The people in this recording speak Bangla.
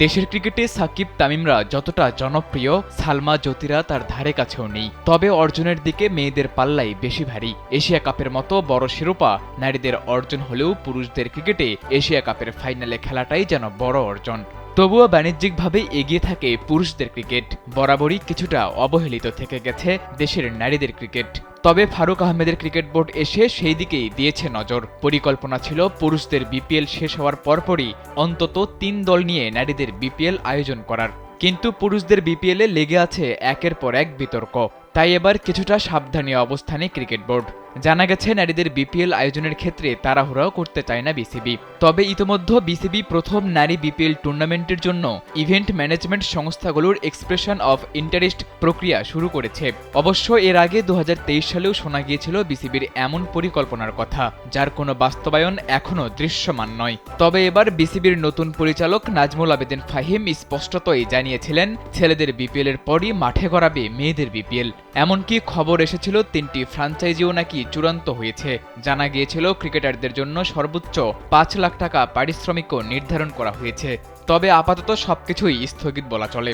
দেশের ক্রিকেটে সাকিব তামিমরা যতটা জনপ্রিয়, সালমা জ্যোতিরা তার ধারে কাছেও নেই। তবে অর্জনের দিকে মেয়েদের পাল্লাই বেশি ভারী। এশিয়া কাপের মতো বড় শিরোপা নারীদের অর্জন হলেও পুরুষদের ক্রিকেটে এশিয়া কাপের ফাইনালে খেলাটাই যেন বড় অর্জন। তবুও বাণিজ্যিকভাবে এগিয়ে থাকে পুরুষদের ক্রিকেট। বরাবরই কিছুটা অবহেলিত থেকে গেছে দেশের নারীদের ক্রিকেট। তবে ফারুক আহমেদের ক্রিকেট বোর্ড এসে সেই দিকেই দিয়েছে নজর। পরিকল্পনা ছিল পুরুষদের বিপিএল শেষ হওয়ার পরপরই অন্তত ৩ দল নিয়ে নারীদের বিপিএল আয়োজন করার। কিন্তু পুরুষদের বিপিএলে লেগে আছে একের পর এক বিতর্ক। তাই এবার কিছুটা সাবধানী অবস্থানে ক্রিকেট বোর্ড। জানা গেছে নারীদের বিপিএল আয়োজনের ক্ষেত্রে তাড়াহুড়াও করতে চায় না বিসিবি। তবে ইতোমধ্যে বিসিবি প্রথম নারী বিপিএল টুর্নামেন্টের জন্য ইভেন্ট ম্যানেজমেন্ট সংস্থাগুলোর এক্সপ্রেশন অফ ইন্টারেস্ট প্রক্রিয়া শুরু করেছে। অবশ্য এর আগে ২০২৩ সালেও শোনা গিয়েছিল বিসিবির এমন পরিকল্পনার কথা, যার কোনো বাস্তবায়ন এখনও দৃশ্যমান নয়। তবে এবার বিসিবির নতুন পরিচালক নাজমুল আবেদিন ফাহিম স্পষ্টতই জানিয়েছিলেন, ছেলেদের বিপিএল এর পরই মাঠে গড়াবে মেয়েদের বিপিএল। এমনকি খবর এসেছিল ৩টি ফ্র্যাঞ্চাইজিও নাকি চূড়ান্ত হয়েছে। জানা গিয়েছিল ক্রিকেটারদের জন্য সর্বোচ্চ ৫ লাখ টাকা পারিশ্রমিকও নির্ধারণ করা হয়েছে। তবে আপাতত সবকিছুই স্থগিত বলা চলে।